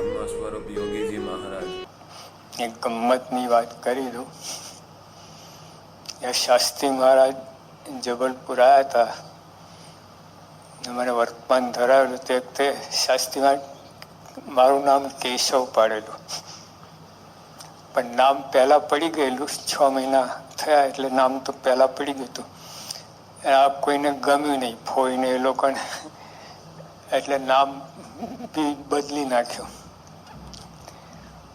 બ્રહ્મ સ્વરૂપ યોગીજી મહારાજ. એક ગમ્મતની વાત કરી દઉં. શાસ્ત્રી મહારાજ જબલપુર આવ્યા હતા. મને વર્તમાન ધરાવેલું તે વખતે શાસ્ત્રી મહારાજ મારું નામ કેશવ પાડેલું, પણ નામ પહેલા પડી ગયેલું. 6 મહિના થયા એટલે નામ તો પહેલા પડી ગયું હતું. આ કોઈને ગમ્યું નહીં, ફોઈને એ લોકોને, એટલે નામ બદલી નાખ્યું.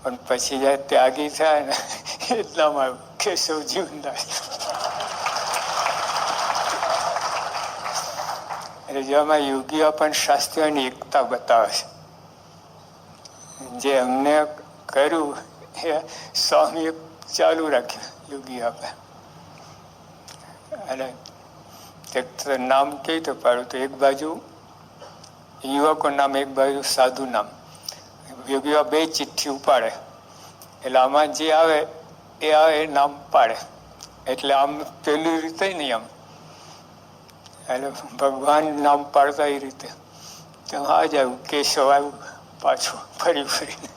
પણ પછી જયારે ત્યાગી થાય ને એટલામાં કેશવજી ઊંડાય. એટલે જેમાં યોગીઓ પણ શાસ્ત્રીઓની એકતા બતાવે છે. જે અમને કર્યું એ સ્વામીએ ચાલુ રાખ્યું યોગી આપે. અને નામ કેવી રીતે પાડ્યું તો એક બાજુ યુવકો નામ, એક બાજુ સાધુ નામ. યોગીઓ 2 ચિઠ્ઠી ઉપાડે એટલે આમાં જે આવે એ નામ પાડે. એટલે આમ પેલી રીતે નહીં, આમ એટલે ભગવાન નામ પાડતા એ રીતે. તો આ જ આવ્યું કેશવ આવ્યું પાછું ફરી ફરીને.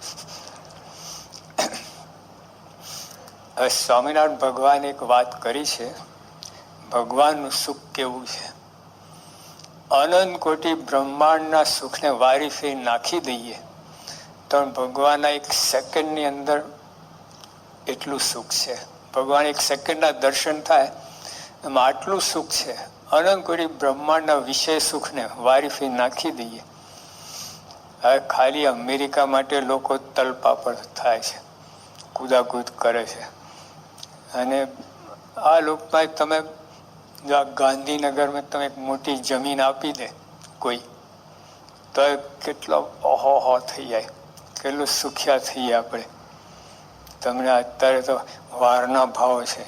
હવે સ્વામિનારાયણ ભગવાન એક વાત કરી છે, ભગવાનનું સુખ કેવું છે. અનંત કોટી બ્રહ્માંડના સુખને વારી ફેરી નાખી દઈએ તો ભગવાનના 1 સેકન્ડની અંદર એટલું સુખ છે. ભગવાન 1 સેકન્ડના દર્શન થાય એમાં આટલું સુખ છે. અનંત કોટી બ્રહ્માંડના વિષય સુખને વારી ફેરી નાખી દઈએ. હવે ખાલી અમેરિકા માટે લોકો તલપાપડ થાય છે, કૂદાકૂદ કરે છે. અને આ લોકમાં તમે જો આ ગાંધીનગરમાં તમે એક મોટી જમીન આપી દે કોઈ, તો કેટલો ઓહો થઈ જાય, કેટલું સુખ્યા થઈએ આપણે. તમને અત્યારે તો વારના ભાવ છે,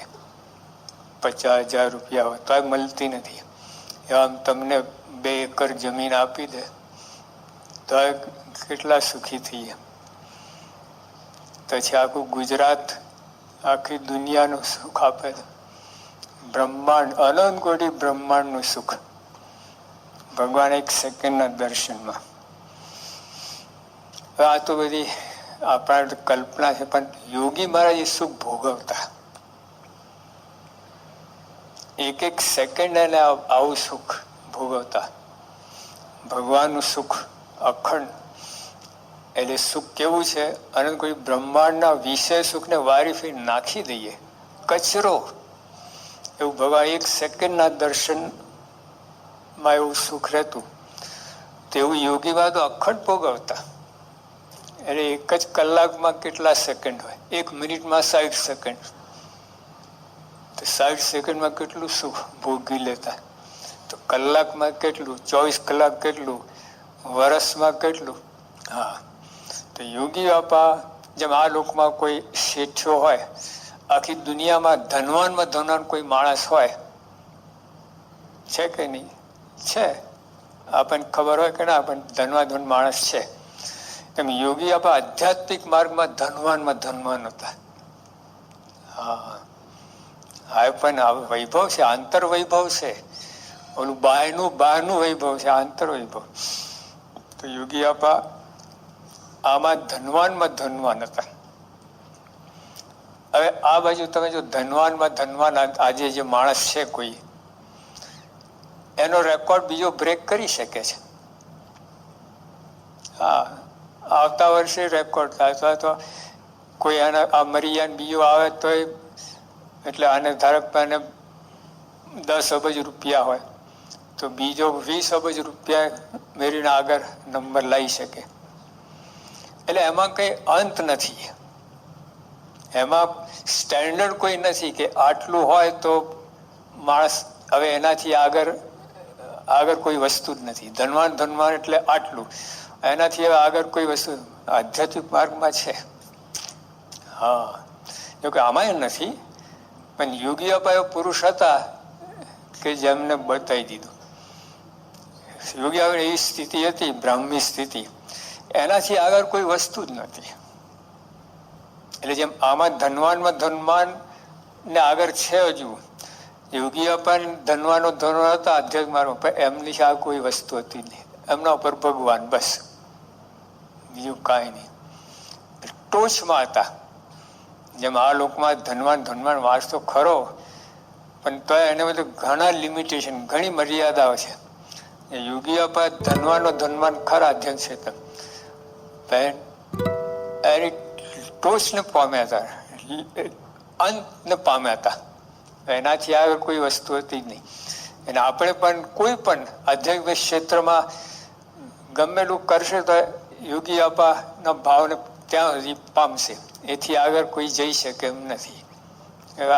50,000 રૂપિયા હોય તો મળતી નથી. આમ તમને 2 એકર જમીન આપી દે તો કેટલા સુખી થઈએ. પછી આખું ગુજરાત, આખી દુનિયાનું સુખ આપે. બ્રહ્માંડ, અનંત કોટી બ્રહ્માંડનું સુખ ભગવાન 1 સેકન્ડના દર્શનમાં. આ તો બધી આપણા કલ્પના છે, પણ યોગી મહારાજ એ સુખ ભોગવતા. 1 સેકન્ડ એને આવું સુખ ભોગવતા. ભગવાનનું સુખ અખંડ. એટલે સુખ કેવું છે, અનંત કોઈ બ્રહ્માંડના વિષય સુખને વારી ફેરી નાખી દઈએ, કચરો. એવું ભગવાન 1 સેકન્ડના દર્શનમાં એવું સુખ રહેતું. તેવું યોગીમાં તો અખંડ ભોગવતા. એટલે 1 જ કલાકમાં કેટલા સેકન્ડ હોય, 1 મિનિટમાં 60 સેકન્ડ. તો 60 સેકન્ડમાં કેટલું સુખ ભોગવી લેતા. તો કલાકમાં કેટલું, 24 કલાક કેટલું, વર્ષમાં કેટલું. હા, તો યોગી બાપા જેમ આ લોકમાં કોઈ શેઠિયો હોય, આખી દુનિયામાં ધનવાન કોઈ માણસ હોય છે કે નહીં? છે. આપણને ખબર હોય કે ના, આપણને ધનવાન માણસ છે. એમ યોગી બાપા આધ્યાત્મિક માર્ગમાં ધનવાન હતા. હા, હા, પણ વૈભવ છે, આંતર વૈભવ છે. ઓલું બહારનું વૈભવ છે, આંતર વૈભવ. તો યોગી બાપા આમાં ધનવાન હતા. હવે આ બાજુ તમે જો ધનવાન આજે જે માણસ છે કોઈ, એનો રેકોર્ડ બીજો બ્રેક કરી શકે છે. હા, આવતા વર્ષે રેકોર્ડ થાય. અથવા તો કોઈ આ મરી જાય બીજો આવે તો એટલે આને ધારક આને 10 અબજ રૂપિયા હોય તો બીજો 20 અબજ રૂપિયા મેળવીને આગળ નંબર લાવી શકે. એટલે એમાં કઈ અંત નથી. એમાં સ્ટેન્ડર્ડ કોઈ નથી કે આટલું હોય તો માણસ, હવે એનાથી આગળ કોઈ વસ્તુ જ નથી. ધનવાન એટલે આટલું, એનાથી હવે આગળ કોઈ વસ્તુ આધ્યાત્મિક માર્ગમાં છે. હા, જોકે આમાં નથી, પણ યોગી બાપા પુરુષ હતા કે જેમને બતાવી દીધું. યોગી બાપા એવી સ્થિતિ હતી, બ્રાહ્મી સ્થિતિ, એનાથી આગળ કોઈ વસ્તુ જ નથી. એટલે જેમ આમાં ધનવાન ને આગળ છે હજુ. યોગી બાપા ધનવાનો હતા આધ્યાત્મિક માર્ગમાં, પણ એમની આ કોઈ વસ્તુ હતી નહીં. એમના ઉપર ભગવાન, બસ બીજું કાંઈ નહીં. ટોચમાં હતા. જેમ આ લોકમાં ધનવાન વાસ તો ખરો, પણ તો એને બધું ઘણા લિમિટેશન, ઘણી મર્યાદાઓ છે. યોગી આપા ધનવાન ખરા અધ્યક્ષ છે, એની ટોચને પામ્યા હતા, અંતને પામ્યા હતા. એનાથી આગળ કોઈ વસ્તુ હતી જ નહીં. અને આપણે પણ કોઈ પણ આધ્યાત્મિક ક્ષેત્રમાં ગમેલું કરશે તો યોગી આપાના ભાવને ત્યાં સુધી પામશે. એથી આગળ કોઈ જઈ શકે એમ નથી.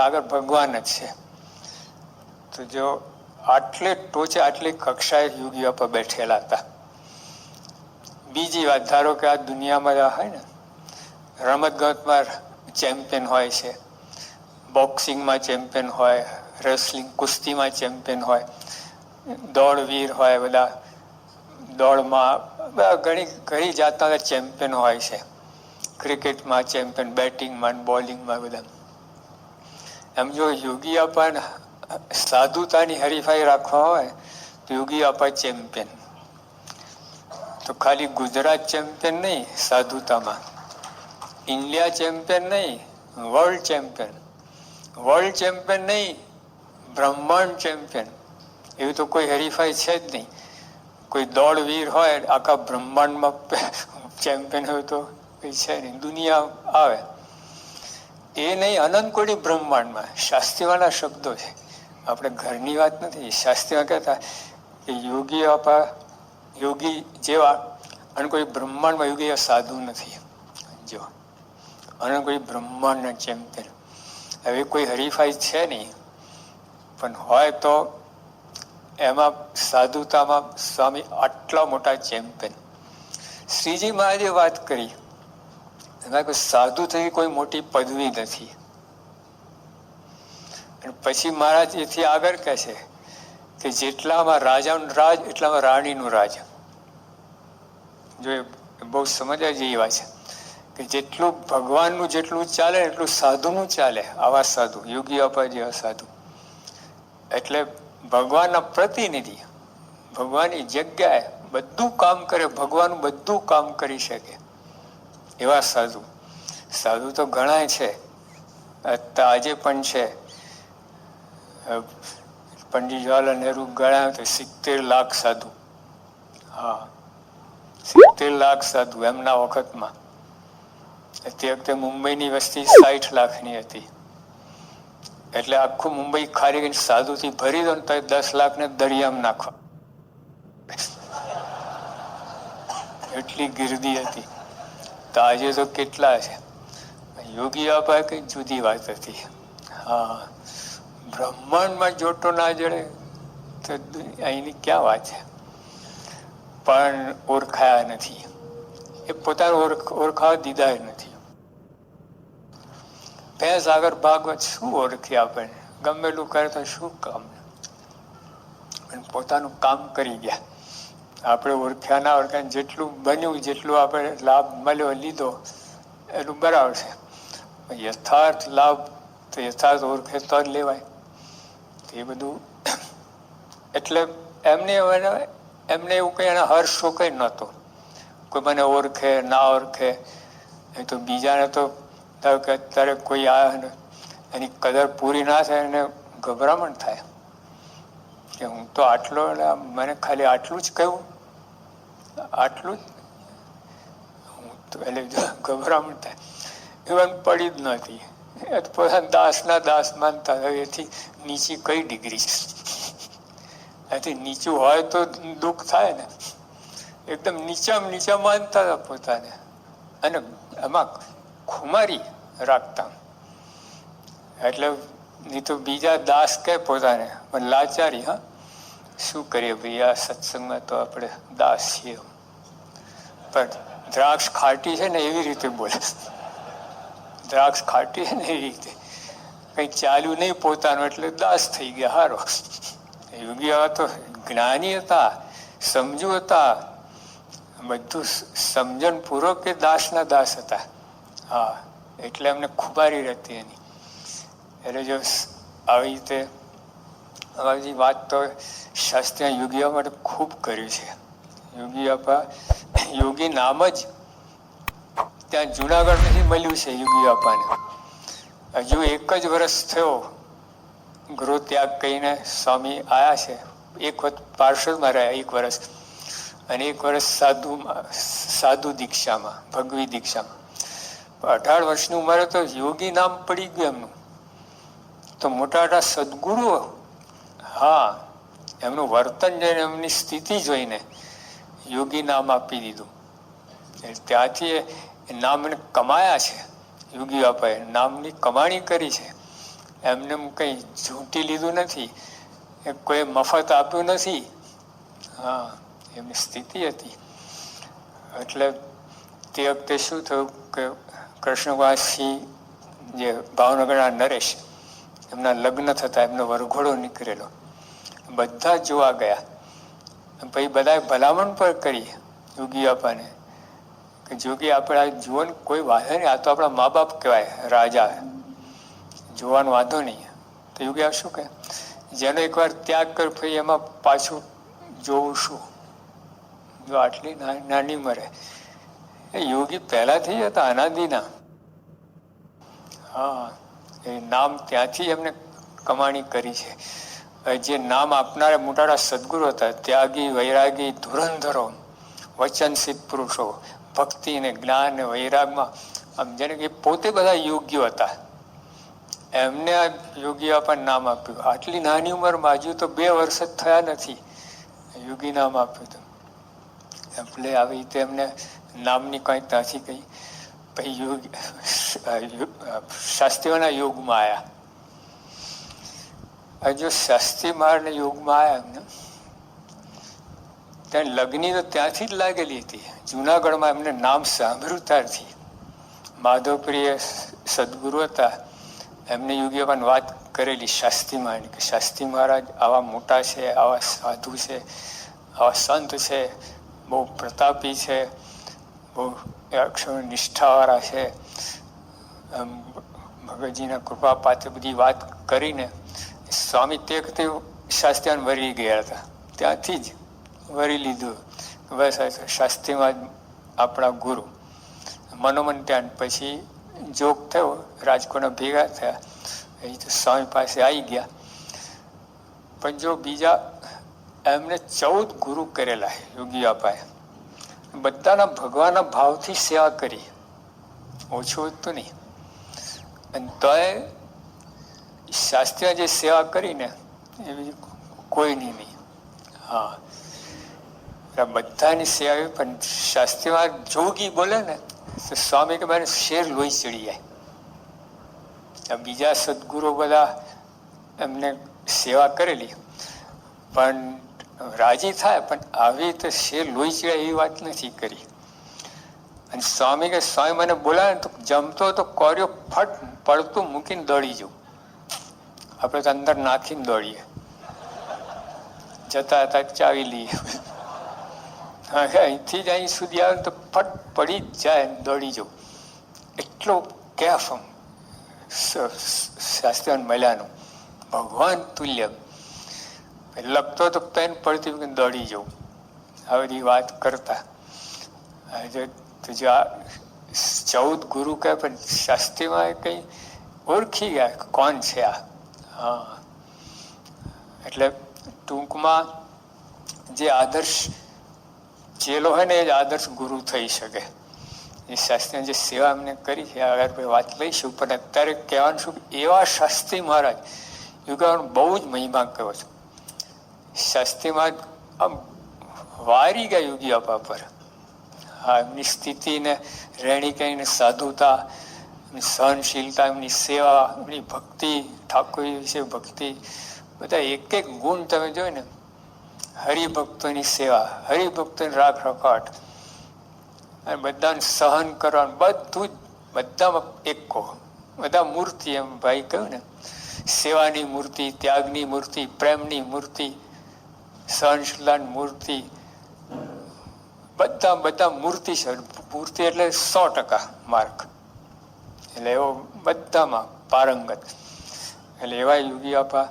આગળ ભગવાન જ છે. તો જો આટલે ટોચે આટલી કક્ષાએ યોગી આપા બેઠેલા હતા. બીજી વાત, ધારો કે આ દુનિયામાં હોય ને, રમત ગમતમાં ચેમ્પિયન હોય છે, બોક્સિંગમાં ચેમ્પિયન હોય, રેસલિંગ કુસ્તીમાં ચેમ્પિયન હોય, દોડવીર હોય, બધા દોડમાં બધા ઘણી જાતના ચેમ્પિયન હોય છે. ક્રિકેટમાં ચેમ્પિયન, બેટિંગમાં, બોલિંગમાં બધા. એમ જો યોગી આપા સાધુતાની હરીફાઈ રાખવા હોય તો યોગી આપા ચેમ્પિયન. તો ખાલી ગુજરાત ચેમ્પિયન નહીં સાધુતામાં, ઇન્ડિયા ચેમ્પિયન નહીં, વર્લ્ડ ચેમ્પિયન. વર્લ્ડ ચેમ્પિયન નહીં, બ્રહ્માંડ ચેમ્પિયન. એવી તો કોઈ હરીફાઈ છે જ નહીં. કોઈ દોડવીર હોય આખા બ્રહ્માંડમાં ચેમ્પિયન હોય તો કઈ છે નહીં. દુનિયા આવે એ નહીં, અનંત કોટી બ્રહ્માંડમાં. શાસ્ત્રીવાળા શબ્દો છે, આપણે ઘરની વાત નથી. શાસ્ત્રીમાં કહેતા કે યોગી આપા યોગી જેવા અને કોઈ બ્રહ્માંડમાં યોગી સાધુ નથી. જો અને કોઈ બ્રહ્માંડના ચેમ્પિયન. હવે કોઈ હરીફાઈ છે નહીં, પણ હોય તો એમાં સાધુતામાં સ્વામી આટલા મોટા ચેમ્પિયન. શ્રીજી મહારાજે વાત કરી, એમાં કોઈ સાધુ થઈ કોઈ મોટી પદવી નથી. અને પછી મહારાજ એથી આગળ કહે છે કે જેટલામાં રાજાનું રાજ એટલામાં રાણીનું રાજ. જો એ બહુ સમજવા જેવી વાત છે કે જેટલું ભગવાનનું જેટલું ચાલે એટલું સાધુનું ચાલે. આવા સાધુ, યોગી આપા જેવા સાધુ, એટલે ભગવાનના પ્રતિનિધિ, ભગવાનની જગ્યાએ બધું કામ કરે, ભગવાનનું બધું કામ કરી શકે એવા સાધુ. સાધુ તો ઘણા છે, આજે પણ છે. પંડિત જવાહરલાલ નહેરુ ગણાય તો 70 લાખ સાધુ. હા, 70 લાખ સાધુ એમના વખતમાં. તે વખતે મુંબઈની વસ્તી 60 લાખની હતી. એટલે આખું મુંબઈ ખાલી કરીને સાધુથી ભરી દો ને તો 10 લાખને દરિયામાં નાખવા, એટલી ગીર્દી હતી. તો આજે તો કેટલા છે. યોગી આપા કઈ જુદી વાત હતી. હા, બ્રહ્માંડમાં જોટો ના જડે તો અહીંની ક્યાં વાત છે. પણ ઓળખાયા નથી, એ પોતાને ઓળખાવા દીધા નથી. ભેંસ આગળ ભાગવત શું ઓળખી આપણને, ગમેલું કરે તો શું કામ. પોતાનું કામ કરી ગયા. આપણે ઓળખ્યા ના ઓળખ્યા, જેટલું બન્યું, જેટલું આપણે લાભ મળ્યો લીધો એનું બરાબર છે. યથાર્થ લાભ તો યથાર્થ ઓળખે તો જ લેવાય. એ બધું એટલે એમને એવું કઈ એના હર્ષ કઈ નહોતો. કોઈ મને ઓળખે ના ઓળખે, એ તો બીજાને તો કે અત્યારે કોઈ આવે એની કદર પૂરી ના થાય એને ગભરામણ થાય કે હું તો આટલો, મને ખાલી આટલું જ કહ્યું, આટલું જ. હું તો એટલે ગભરામણ થાય. એવા પડી જ નથી. એ તો પોતાના દાસના દાસ માનતા. એથી નીચી કઈ ડિગ્રી છે? એથી નીચું હોય તો દુઃખ થાય ને. એકદમ નીચા માનતા હતા પોતાને, અને એમાં ખુમારી રાખતા. એટલે નહીં તો બીજા દાસ કહે પોતાને, પણ લાચારી. હા, શું કરીએ ભાઈ, આ સત્સંગમાં તો આપણે દાસ છીએ. પણ દ્રાક્ષ ખાટી છે ને એવી રીતે બોલે. દ્રાક્ષ ખાટી છે ને એવી રીતે કઈ ચાલ્યું નહીં પોતાનું એટલે દાસ થઈ ગયા. હારો, યોગી તો જ્ઞાની હતા, સમજુ હતા, બધું સમજણ પૂર્વક કે દાસના દાસ હતા. હા, એટલે એમને ખુબારી રહેતી એની. એટલે જો આવી રીતે આવી વાત તો શાસ્ત્રીય યોગીઓ માટે ખૂબ કર્યું છે. યોગી આપા યોગી નામ જ ત્યાં જુનાગઢમાંથી મળ્યું છે યોગી બાપાને. હજુ 1 જ વર્ષ થયો ગૃહ ત્યાગ કહીને સ્વામી આવ્યા છે. એક વખત પાર્ષદમાં રહ્યા 1 વર્ષ, અને 1 વર્ષ સાધુ દીક્ષામાં, ભગવી દીક્ષામાં. 18 વર્ષની ઉંમરે તો યોગી નામ પડી ગયું એમનું. તો મોટા મોટા સદગુરુઓ, હા, એમનું વર્તન જોઈને, એમની સ્થિતિ જોઈને યોગી નામ આપી દીધું. ત્યાંથી એ નામને કમાયા છે. યોગી બાપાએ નામની કમાણી કરી છે. એમને કંઈ ઝૂંટી લીધું નથી, કોઈ મફત આપ્યું નથી. હા, એમની સ્થિતિ હતી. એટલે તે વખતે શું થયું કે કૃષ્ણવાસી જે ભાવનગરના નરેશ, એમના લગ્ન થતા એમનો વરઘોડો નીકળેલો. બધા જોવા ગયા. પછી બધાએ ભલામણ પણ કરી યોગી બાપાને કે જોગી આપણે જુઓ ને, કોઈ વાંધો નહીં, આ તો આપણા મા બાપ કહેવાય, રાજા, જોવાનો વાંધો નહીં. તો યોગી આ શું કહે, જેનો એકવાર ત્યાગ કર પછી એમાં પાછું જોવું શું, જો આટલી નાની ઉંમરે. એ યોગી પહેલાથી જ હતા, અનાદિના. હા, એ નામ ત્યાંથી એમને કમાણી કરી છે. જે નામ આપનારા મોટા સદગુરુ હતા, ત્યાગી, વૈરાગી, ધુરંધરો, વચનસિદ્ધ પુરુષો, ભક્તિ ને જ્ઞાન ને વૈરાગમાં, આમ જેને કે પોતે બધા યોગ્યો હતા. એમને આ યોગી બાપાને નામ આપ્યું. આટલી નાની ઉંમરમાં, હજુ તો 2 વર્ષ જ થયા નથી, યોગી નામ આપ્યું હતું. એટલે આવી રીતે એમને નામની કંઈ ત્યાંથી કંઈ પછી યોગ શાસ્ત્રીઓના યોગમાં આવ્યા. હજુ શાસ્ત્રી માળને યોગમાં આવ્યા એમને, ત્યાં લગ્ની તો ત્યાંથી જ લાગેલી હતી. જુનાગઢમાં એમને નામ સાંભળ્યું ત્યારથી. માધવપ્રિય સદગુરુ હતા, એમને યોગી બાપાને વાત કરેલી શાસ્ત્રી મહારાજ કે શાસ્ત્રી મહારાજ આવા મોટા છે, આવા સાધુ છે, આવા સંત છે, બહુ પ્રતાપી છે, બહુ અક્ષર નિષ્ઠાવાળા છે. ભગતજીના કૃપા પાત્ર બધી વાત કરીને સ્વામી તે વખતે શાસ્ત્રીમાં વરી ગયા હતા. ત્યાંથી જ વરી લીધું બસ શાસ્ત્રીમાં આપણા ગુરુ. મનોમન ત્યાં પછી જોગ થયો, રાજકોટના ભેગા થયા, એ તો સ્વામી પાસે આવી ગયા. પણ જો બીજા એમને 14 ગુરુ કરેલા યોગી બાપાએ. બધાના ભગવાનના ભાવથી સેવા કરી, ઓછું હતું નહીં. અને તોય શાસ્ત્રીએ જે સેવા કરીને એવી કોઈની નહીં. હા, બધાની સેવા. પણ શાસ્ત્રીમાં જોગી બોલે ને તો સ્વામી કે મારે શેર લોહી ચડી જાય. બીજા સદગુરુ બધા એમને સેવા કરેલી, પણ રાજી થાય, પણ આવી રીતે શેર લોહી ચડે એવી વાત નથી કરી. અને સ્વામી કે સ્વામી મને બોલાવે તો જમતો તો કોર્યો ફટ પડતું મૂકીને દોડી જવું. આપણે તો અંદર નાખીને દોડીએ, જતા હતા ચાવી લઈએ. અહીંથી જ અહીં સુધી આવે તો ફટ પડી જ જાય, દોડી જવું. એટલો કેફ શાસ્ત્રી મળ્યાનું, ભગવાન તુલ્ય. લખતો તો પેન પડતી દોડી જવું, આ બધી વાત કરતા. તો જો આ 14 ગુરુ કહે, પણ શાસ્ત્રીમાં કંઈ ઓળખી ગયા કોણ છે આ. હા, એટલે ટૂંકમાં જે આદર્શ ચેલો હોય ને એ જ આદર્શ ગુરુ થઈ શકે. એ શાસ્ત્રીને જે સેવા એમને કરી છે આગળ વાત લઈશું. પણ અત્યારે કહેવાનું શું, એવા શાસ્ત્રી મહારાજ યુગાનો બહુ જ મહિમા કહો છો. શાસ્ત્રીમાં આમ વારી ગયા યોગી બાપા પર. હા, એમની સ્થિતિને રહેણી કહીને સાધુતા, એમની સહનશીલતા, એમની સેવા, એમની ભક્તિ, ઠાકોર વિશે ભક્તિ, બધા એક એક ગુણ તમે જોઈ ને. હરિભક્તોની સેવા, હરિભક્તોની રાખ રખાટ, અને બધાને સહન કરવાનું, બધું જ બધામાં એકો. બધા મૂર્તિ, એમ ભાઈ કહ્યું ને, સેવાની મૂર્તિ, ત્યાગની મૂર્તિ, પ્રેમની મૂર્તિ, સહનશીલતાની મૂર્તિ, બધા મૂર્તિ છે. મૂર્તિ એટલે 100% માર્ક. એટલે એવો બધામાં પારંગત. એટલે એવા યોગી બાપા,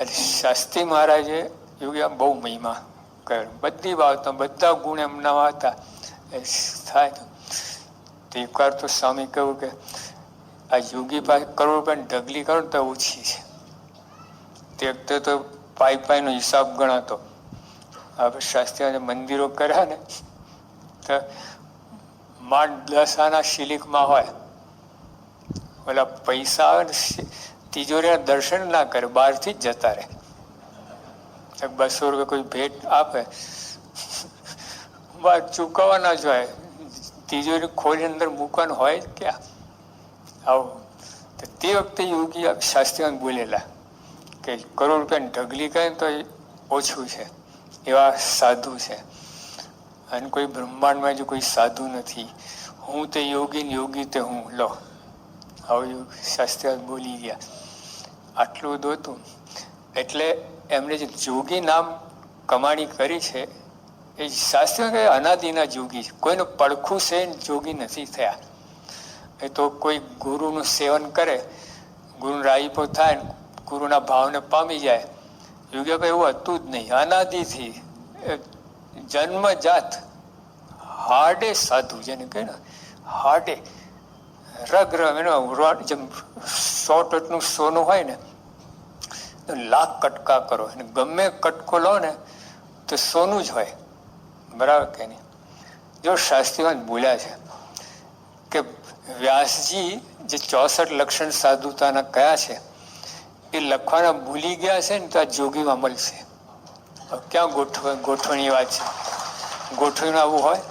એટલે શાસ્ત્રી મહારાજે યોગી બાપા બહુ મહિમા કર્યો. બધી બાબતો, બધા ગુણ એમનામાં હતા. થાય તો એકવાર તો સ્વામી કહ્યું કે આ યોગી પાસે કરોડ રૂપિયાની ઢગલી કરો ને તો ઓછી છે. તે વખતે તો પાઈનો હિસાબ ગણાતો. આપણે શાસ્ત્રીય મંદિરો કર્યા ને તો માંડ 10 આના શિલિકમાં હોય. ઓલા પૈસા આવે ને તિજોરીના દર્શન ના કરે, બહારથી જ જતા રહે. 200 રૂપિયા કોઈ ભેટ આપે, બહાર ચૂકવવા ના જોઈએ, તિજોરી ખોલી અંદર મૂકવાનું હોય ક્યાં આવું. તે વખતે યોગી શાસ્ત્રીઓ બોલેલા કે કરોડ રૂપિયાની ઢગલી કરે તો ઓછું છે, એવા સાધુ છે. અને કોઈ બ્રહ્માંડમાં જો કોઈ સાધુ નથી. હું તે યોગી ને યોગી તે હું. લો આવું શાસ્ત્રી બોલી ગયા. આટલું બધું હતું. એટલે એમણે જે જોગી નામ કમાણી કરી છે એ શાસ્ત્રીઓ કહે અનાદિના જોગી છે. કોઈનું પડખું છે જોગી નથી થયા. એ તો કોઈ ગુરુનું સેવન કરે, ગુરુ રાજીપો થાય, ગુરુના ભાવને પામી જાય. યોગી એવું હતું જ નહીં. અનાદિથી જન્મજાત હાડે સાધુ, જેને કહે ને હાડે રગ એનો જેમ 100 ટનનું સોનું હોય ને, લાખ કટકા કરો અને ગમે કટકો લો ને તો સોનું જ હોય. બરાબર કે નહીં? જો શાસ્ત્રીઓ બોલ્યા છે કે વ્યાસજી જે 64 લક્ષણ સાધુતાના કયા છે એ લખવાના ભૂલી ગયા છે ને તો આ જોગીમાં મળશે. ક્યાં ગોઠવણી વાત છે? ગોઠવણીમાં આવું હોય?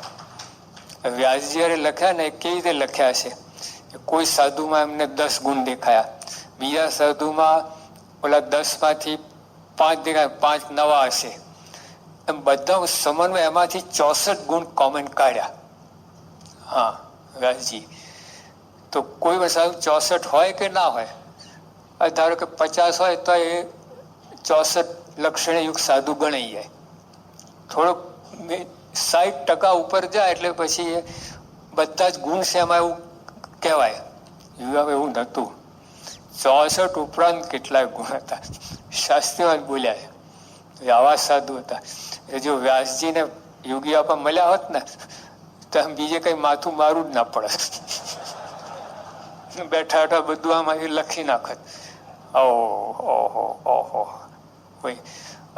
વ્યાસજી જયારે લખ્યા ને કેવી રીતે લખ્યા છે? કોઈ સાધુમાં એમને 10 ગુણ દેખાયા, બીજા સાધુમાં ઓલા 10 માંથી 5 દેખાય, 5 નવા હશે. એમ બધા સમન્વય એમાંથી 64 ગુણ કોમન કાઢ્યા. હા વ્યાસજી. તો કોઈ સાધુ 64 હોય કે ના હોય? ધારો કે 50 હોય તો એ 64 લક્ષણ યુક્ત સાધુ ગણાઈ જાય. થોડોક 60% ઉપર જાય એટલે પછી એ બધા જ ગુણ છે એમાં એવું કહેવાય. એવું નહોતું. 64 ઉપરાંત કેટલાય ગુણ હતા. શાસ્ત્રીઓ બોલ્યા છે આવા સાધુ હતા. એ જો વ્યાસજીને યોગી આપવા મળ્યા હોત ને તો બીજે કઈ માથું મારું જ ના પડે. બેઠા બેઠા બધું આમાંથી લખી નાખત. ઓહો ઓહો ભાઈ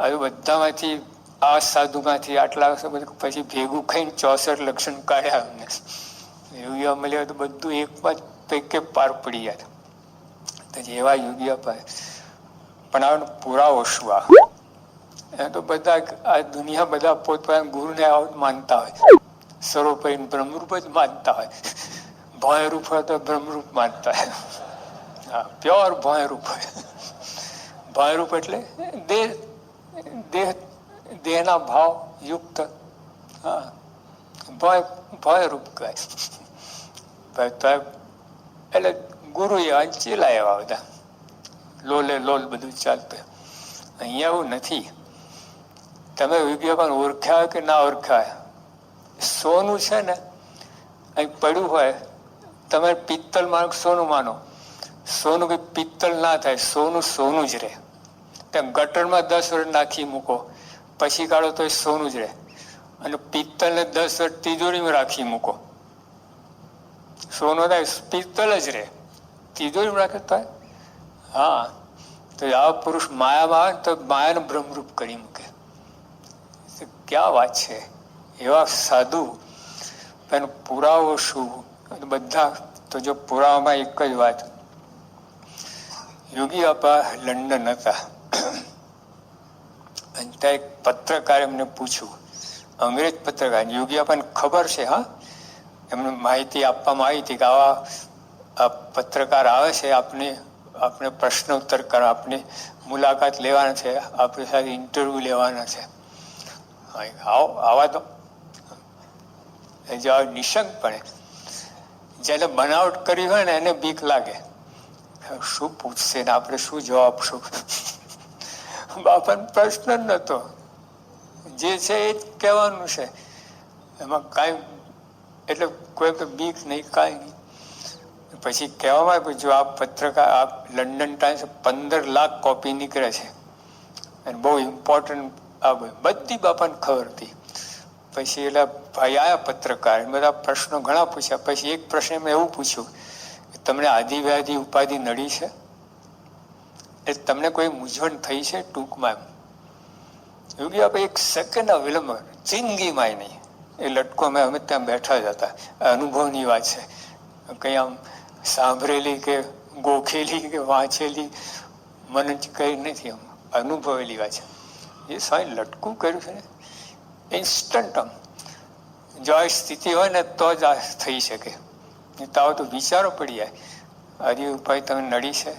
હવે બધામાંથી આ સાધુમાંથી આટલા પછી ભેગું ખાઈને 64 લક્ષણ કાઢ્યા અમને. યોગીઓ મળ્યા તો બધું એકમાં જ પૈકે પાર પડી જાય. એવા યોગીઓ પાસે પણ આ પુરાવો શું? આ તો બધા આ દુનિયા બધા પોતપોતાના ગુરુને માનતા હોય, સર્વોપરી બ્રહ્મરૂપ જ માનતા હોય. ભયરૂપ હોય તો બ્રહ્મરૂપ માનતા હોય. હા, પ્યોર ભયરૂપ હોય. ભયરૂપ એટલે દેહના ભાવ યુક્ત. હા, ભયરૂપ કહે. એટલે ગુરુ એવા ચેલા એવા બધા લોલે લોલ બધું ચાલતું. અહીંયા એવું નથી. તમે વિજ્ઞાપન ઓળખ્યા કે ના ઓળખ્યા, સોનું છે ને અહીં પડ્યું હોય, તમે પિત્તલ માનો સોનું માનો, સોનું કઈ પિત્તલ ના થાય. સોનું સોનું જ રહે. તમે ગટરમાં 10 વર્ષ નાખી મૂકો પછી કાઢો તો સોનું જ રહે. અને પિત્તલને 10 વર્ષ તિજોરીમાં રાખી મૂકો, સોનું થાય, પિત્તલ જ રહે. તિજોરીમાં રાખે તો હા. તો આ પુરુષ માયામાં આવે તો માયાને બ્રહ્મરૂપ કરી મૂકે. ક્યાં વાત છે? એવા સાધુ. એનો પુરાવો શું? બધા તો જો પુરાવામાં એક જ વાત. યોગી બાપા લંડન હતા અને ત્યાં એક પત્રકાર એમને પૂછ્યું, અંગ્રેજ પત્રકાર. યોગી બાપાને ખબર છે, હા, એમને માહિતી આપવામાં આવી હતી કે આવા પત્રકાર આવે છે, આપણે પ્રશ્ન ઉત્તર કરવા, આપણે મુલાકાત લેવાના છે, આપણી સાથે ઇન્ટરવ્યુ લેવાના છે. આવા તો નિશંકપણે. જેને બનાવટ કરી હોય ને એને બીક લાગે, શું પૂછશે ને આપણે શું જવાબ આપશું. બાપાને પ્રશ્ન જ નતો, જે છે એ જ કહેવાનું છે, એમાં કાંઈ એટલે કોઈ બીક નહીં, કાંઈ નહીં. પછી કહેવામાં આવ્યું જો આ પત્રકાર આ લંડન ટાઈમ્સ 15 લાખ કોપી નીકળે છે અને બહુ ઇમ્પોર્ટન્ટ. આ બધી બાપાને ખબર હતી. પછી એટલે ભાઈ આવ્યા પત્રકાર, બધા પ્રશ્નો ઘણા પૂછ્યા. પછી એક પ્રશ્ન એમણે એવું પૂછ્યું કે તમને આદિ વ્યાધિ ઉપાધિ નડી છે, એ તમને કોઈ મૂંઝવણ થઈ છે ટૂંકમાં? યોગી આપણે એક સેકન્ડ વિલંબ જિંદગીમાં નહીં. એ લટકો અમે ત્યાં બેઠા જ હતા. અનુભવની વાત છે, કંઈ આમ સાંભળેલી કે ગોખેલી કે વાંચેલી મને કંઈ નથી, આમ અનુભવેલી વાત છે. એ સ્વામી લટકું કર્યું છે ને ઇન્સ્ટન્ટ. આમ જો આ સ્થિતિ હોય ને તો જ આ થઈ શકે. તો તો વિચારો પડી જાય. આદિ ઉપાય તમે નડી છે?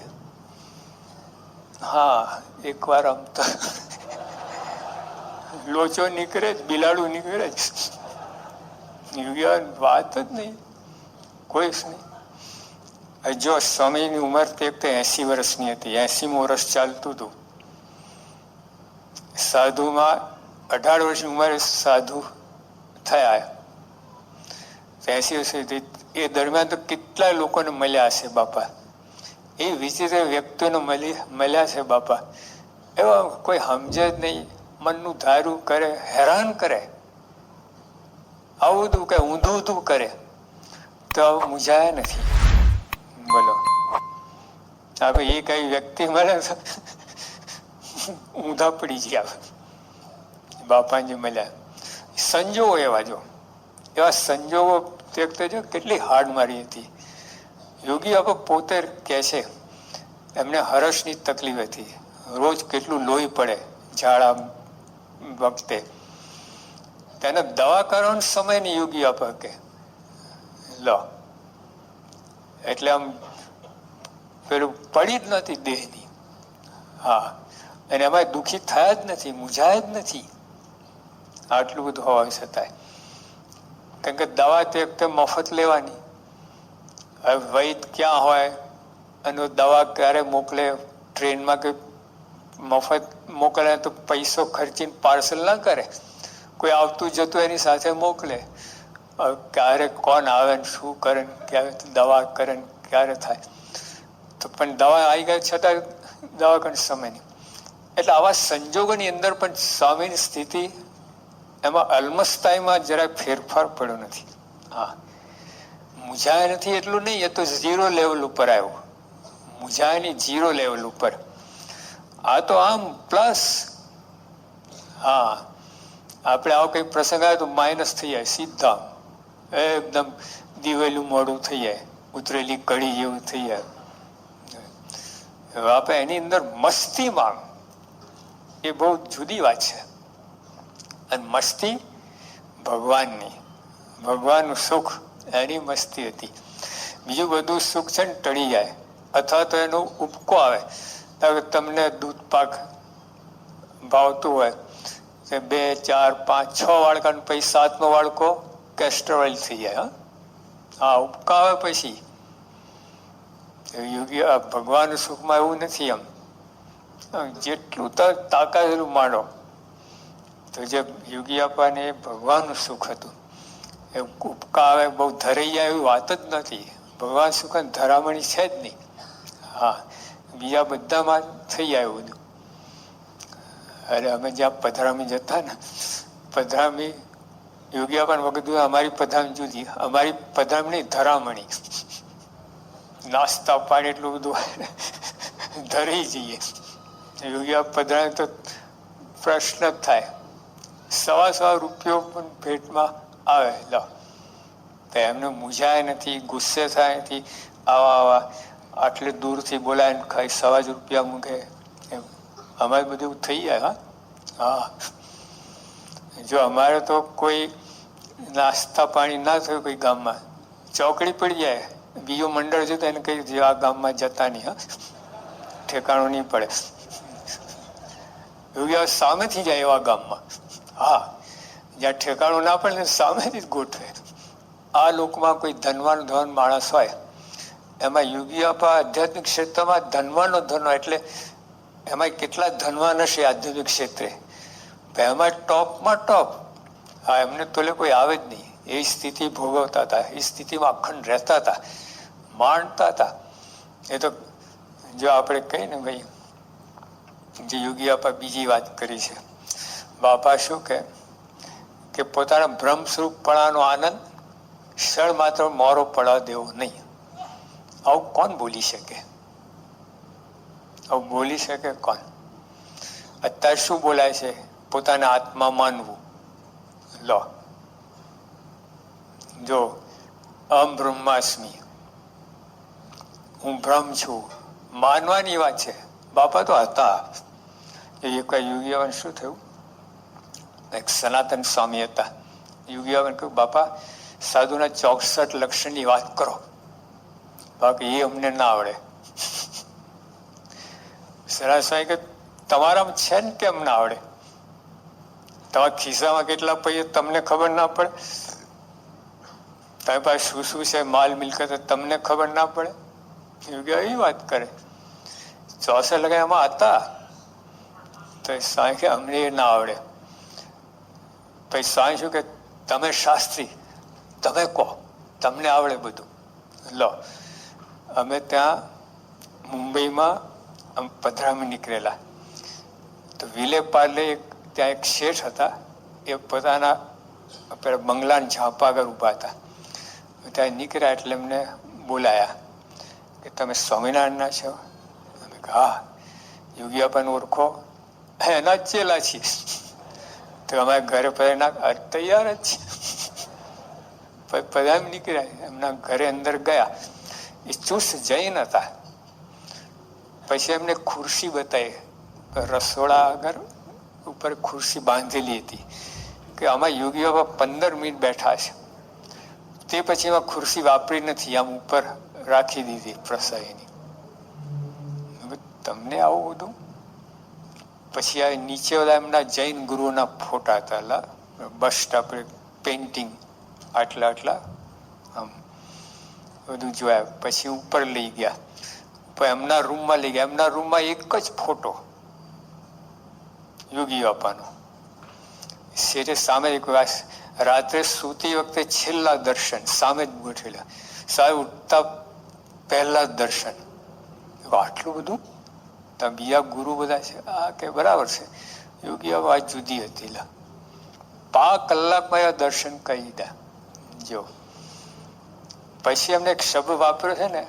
હા, એકવાર આમ તો લોચો નીકળે જ, બિલાડું નીકળે જ. વાત જ નહીં, કોઈ જ નહીં. જો સ્વામીની ઉંમર તે 80 વર્ષની હતી, 80મું વર્ષ ચાલતું હતું. સાધુમાં 18 વર્ષની ઉંમરે સાધુ થયા. 80 વર્ષ એ દરમિયાન તો કેટલા લોકોને મળ્યા હશે બાપા. એ વિચિત્ર વ્યક્તિઓને મળ્યા છે બાપા. એવા કોઈ સમજે જ નહીં, મનનું ધારું કરે, હેરાન કરે, આવું બધું કે ઊંધું ઊંધું કરે, તો મૂંઝાયા નથી. બોલો, આપણે એ કઈ વ્યક્તિ મળે તો ઊંધા પડી ગયા. બાપાજી મળ્યા. સંજોગો એવા, જો એવા સંજોગો જો કેટલી હાડ મારી હતી. યોગી બાપા પોતે કહે છે એમને હરસની તકલીફ હતી. રોજ કેટલું લોહી પડે ઝાડા વખતે. તેને દવા કરવાનો સમય નહીં. યોગી બાપા કે લો, એટલે આમ પેલું પડી જ નથી દેહની. હા, અને એમાં દુઃખી થયા જ નથી, મૂંઝાયા જ નથી. આટલું બધું હોવા છતાંય, કારણ કે દવા તે વખતે મફત લેવાની. હવે વૈદ ક્યાં હોય અને દવા ક્યારે મોકલે? ટ્રેનમાં કે મફત મોકલે તો પૈસો ખર્ચીને પાર્સલ ના કરે. કોઈ આવતું જતું એની સાથે મોકલે. ક્યારે કોણ આવે ને શું કરે, ક્યારે દવા કરે ને ક્યારે થાય. તો પણ દવા આવી ગઈ છતાં દવા કરવાનો સમય નહીં. એટલે આવા સંજોગોની અંદર પણ સ્વામીની સ્થિતિ એમાં અલમસ્તાઈમાં જરાક ફેરફાર પડ્યો નથી. હા, મૂંઝાયા નથી એટલું નહીં, એ તો 0 લેવલ ઉપર આવ્યો. મૂંઝાયાની 0 લેવલ ઉપર. આ તો આમ પ્લસ. હા, આપણે આવો કઈ પ્રસંગ આવે તો માઇનસ થઈ જાય સીધા. એકદમ દિવેલું મોડું થઈ જાય, ઉતરેલી કડી જેવું થઈ જાય. આપણે એની અંદર મસ્તીમાં, એ બહુ જુદી વાત છે. અને મસ્તી ભગવાનની, ભગવાનનું સુખ, એની મસ્તી હતી. બીજું બધું સુખ છે ને ટળી જાય, અથવા તો એનો ઉપકો આવે. તમને દૂધ પાક ભાવતું હોય, 2, 4, 5, 6 વાળકા, પછી 7મો વાળકો કેસ્ટ્રોલ થઈ જાય. હા, ઉપકા આવે પછી. યોગી ભગવાન સુખમાં એવું નથી. એમ જેટલું તાકાત એટલું માંડો. તો જે યોગી આપાને ભગવાનનું સુખ હતું. એ ઉપકા આવે બહુ ધરાઈ જાય એવી વાત જ નથી. ભગવાન સુખ ધરામણી છે જ નહીં. હા, બીજા બધામાં થઈ જાય બધું. અરે અમે જ્યાં પધરામી જતા ને, પધરામી યોગી આપાને વખત અમારી પધરામી જુદી, અમારી પધરામણી ધરામણી. નાસ્તા પાણી એટલું બધું ધરી જઈએ. યોગી પધરામી તો પ્રશ્ન જ થાય. 1.25 રૂપિયો પણ પેટમાં આવે. લો, તો એમને મૂંઝાય નથી, ગુસ્સે થાય નથી. આવા આટલે દૂરથી બોલાય ને ખાઈ 1.25 રૂપિયા મૂકે. અમારે બધું થઈ જાય. હા, જો અમારે તો કોઈ નાસ્તા પાણી ના થયું કોઈ ગામમાં, ચોકડી પડી જાય, બીજો મંડળ જતો એને કહી આ ગામમાં જતા નહીં. હા, ઠેકાણું નહીં પડે. એવું સામેથી જાય એવા ગામમાં. હા, જ્યાં ઠેકાણું ના પડે સામેથી જ ગોઠવે. આ લોકમાં કોઈ ધનવાન માણસ હોય, એમાં યોગી આપા આધ્યાત્મિક ક્ષેત્રમાં ધનવાનો એટલે એમાં કેટલા ધનવાન હશે આધ્યાત્મિક ક્ષેત્રે, એમાં ટોપમાં ટોપ. હા, એમને તોલે કોઈ આવે જ નહીં. એ સ્થિતિ ભોગવતા હતા, એ સ્થિતિમાં અખંડ રહેતા હતા, માણતા હતા. એ તો જો આપણે કહીએ ને ભાઈ, જે યોગી આપા બીજી વાત કરી છે. બાપા શું કે કે પોતાના બ્રહ્મ સ્વરૂપપણાનો આનંદ ક્ષણ માત્ર મોરો પડવા દેવો નહીં. આવું કોણ બોલી શકે? આવું બોલી શકે કોણ? અત્યારે શું બોલાય છે? પોતાના આત્મા માનવું. લો, જો અહમ બ્રહ્માસ્મિ, હું બ્રહ્મ છું, માનવાની વાત છે. બાપા તો હતા. એક યુગીઓને શું થયું, એક સનાતન સ્વામી હતા. યુગીઓને કહ્યું, બાપા સાધુના 64 લક્ષણની વાત કરો. બાકી એ અમને ના આવડે. સનાતન સ્વામી કે તમારામાં છે ને કેમ ના આવડે? તમારા ખિસ્સામાં કેટલા પૈસા તમને ખબર ના પડે? તમારી પાસે શું શું છે માલ મિલકત તમને ખબર ના પડે? એ વાત કરે. 64 લગાય એમાં હતા. તો સ્વામી કે અમને એ ના આવડે. પછી સ્વામી શું કે, તમે શાસ્ત્રી, તમે કહો, તમને આવડે બધું. લો, અમે ત્યાં મુંબઈમાં પધરામણી નીકળેલા. તો વિલે પાર્લે ત્યાં એક શેઠ હતા. એ પોતાના બંગલાના ઝાંપા આગળ ઊભા હતા. ત્યાં નીકળ્યા એટલે એમને બોલાયા કે તમે સ્વામિનારાયણના છો? અમે હા. યોગી આપણને ઓળખો? એના જ ચેલા છીએ. તો અમારા ઘરે પહેલા તૈયાર જ છે. પધામ નીકળ્યા, એમના ઘરે અંદર ગયા. એ ચુસ્ત જૈન હતા. પછી એમને ખુરશી બતાવી. રસોડા આગળ ઉપર ખુરશી બાંધેલી હતી કે આમાં યોગીઓ 15 મિનિટ બેઠા છે. તે પછી એમાં ખુરશી વાપરી નથી, આમ ઉપર રાખી દીધી પ્રસાદીની. તમને આવું બધું? પછી આ નીચે બધા એમના જૈન ગુરુઓના ફોટા હતા. બસ્ટ આપણે પેઇન્ટિંગ આટલા આટલા આમ બધું જોયા. પછી ઉપર લઈ ગયા, એમના રૂમમાં લઈ ગયા. એમના રૂમમાં એક જ ફોટો યોગી બાપાનો. શેઠે સામે એક વાત, રાત્રે સૂતી વખતે છેલ્લા દર્શન સામે જ ગોઠવેલા. સાહેબ ઉઠતા પહેલા જ દર્શન. આટલું બધું? બીજા ગુરુ બધા છે આ કે બરાબર છે. યોગી બાબા વાત જુદી હતી. 5 કલાકમાં એ દર્શન કરી દીધા. જો પછી એમને એક શબ્દ વાપર્યો છે ને,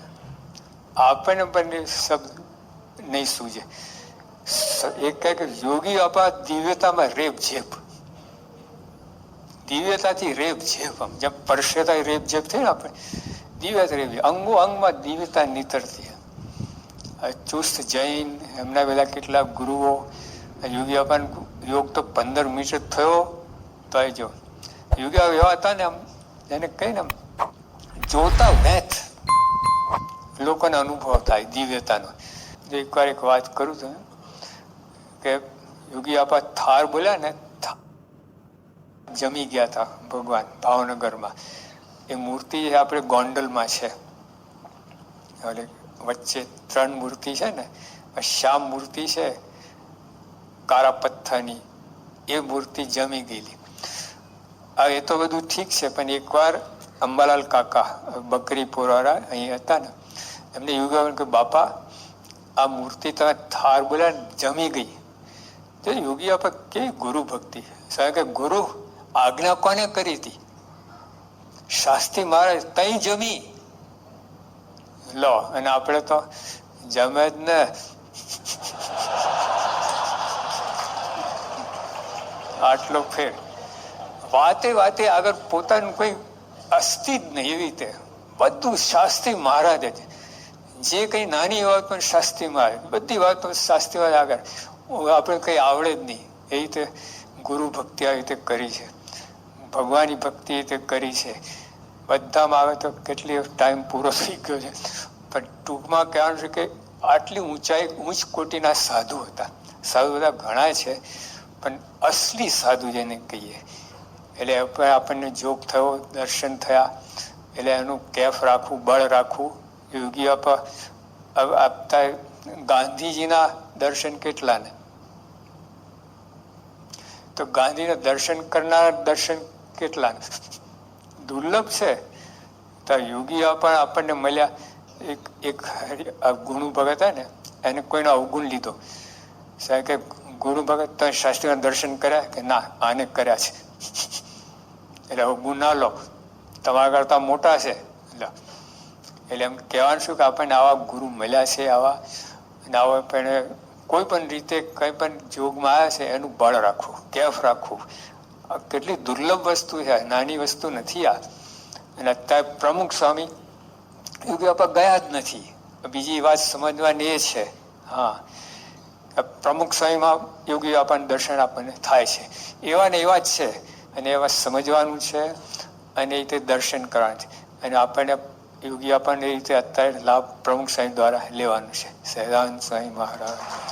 આપણને પણ શબ્દ નહીં સૂજે. એક કહે કે યોગી બાપા દિવ્યતામાં રેપ ઝેપ. દિવ્યતાથી રેપ ઝેપ. જેમ પરસેતા રેપ ઝેપ થઈ ને, આપણે દિવ્યતા રેપ, અંગો અંગમાં દિવ્યતા નીતરતી. ચુસ્ત જૈન, એમના બધા કેટલાક ગુરુઓ. યોગી બાપાનો યોગ તો 15 મિનિટ થયો તો જો યોગી બાપા એવા હતા ને, આમ એને કહીને જોતા વેથ લોકોને અનુભવ થાય દિવ્યતાનો. એકવાર એક વાત કરું છું કે યોગી બાપા થાર બોલ્યા ને, જમી ગયા હતા ભગવાન ભાવનગરમાં. એ મૂર્તિ આપણે ગોંડલમાં છે. વચ્ચે 3 મૂર્તિ છે ને, શ્યામ મૂર્તિ છે કાળા પથ્થરની, એ મૂર્તિ જમી ગયેલી. હવે એ તો બધું ઠીક છે, પણ એકવાર અંબાલાલ કાકા બકરીપુરવાળા અહીં હતા ને, એમને યોગી કે બાપા આ મૂર્તિ તમે થાર બોલ્યા જમી ગઈ. તો યોગી બાપા કેવી ગુરુ ભક્તિ. સાહેબ કે ગુરુ આજ્ઞા કોને કરી હતી? શાસ્ત્રી મહારાજ તઈ જમી. લો, અને આપણે તો જમે જ ને. આટલો ફેર. વાતે વાતે આગળ પોતાનું કોઈ અસ્તિ જ નહીં. એવી રીતે બધું શાસ્ત્રી મહારાજ જ. જે કઈ નાની વાત પણ શાસ્ત્રી મહારાજ, બધી વાતો શાસ્ત્રી મહારાજ આગળ. આપણે કઈ આવડે જ નહીં. એ રીતે ગુરુ ભક્તિ આવી રીતે કરી છે, ભગવાનની ભક્તિ રીતે કરી છે. બધામાં આવે તો કેટલી ટાઈમ પૂરો થઈ ગયો છે, પણ ટૂંકમાં કહેવાનું છે કે આટલી ઊંચાઈ ઊંચ કોટીના સાધુ હતા. સાધુ બધા ઘણા છે, પણ અસલી સાધુ જેને કહીએ, એટલે આપણને જોગ થયો, દર્શન થયા, એટલે એનું કેફ રાખવું, બળ રાખવું. યોગી આપતા ગાંધીજીના દર્શન કેટલા ને, તો ગાંધીના દર્શન કરનાર દર્શન કેટલા ને, દુર્લભ છે. તો યોગી આપણને મળ્યા. એક ગુરુ ભગત ને, એને કોઈનો અવગુણ લીધો. સાહેબ કે ગુરુ ભગત તમે શાસ્ત્રીના દર્શન કર્યા કે ના? આને કર્યા છે. એટલે હવે ગુના લો, તમારા કરતાં મોટા છે. એટલે એમ કહેવાનું શું કે આપણને આવા ગુરુ મળ્યા છે, આવા અને આવા પણ કોઈ પણ રીતે કંઈ પણ જોગમાં આવ્યા છે એનું બળ રાખવું, કેફ રાખવું. આ કેટલી દુર્લભ વસ્તુ છે, નાની વસ્તુ નથી આ. અને અત્યારે પ્રમુખ સ્વામી યોગી બાપા ગયા જ નથી. બીજી વાત સમજવાની એ છે, હા, પ્રમુખ સ્વામીમાં યોગી બાપાને દર્શન આપણને થાય છે, એવા ને એવા જ છે. અને એવા સમજવાનું છે અને એ રીતે દર્શન કરવાનું છે. અને આપણને યોગી આપણને એ રીતે અત્યારે લાભ પ્રમુખ સ્વામી દ્વારા લેવાનું છે. સહજાનંદ સ્વામી મહારાજ.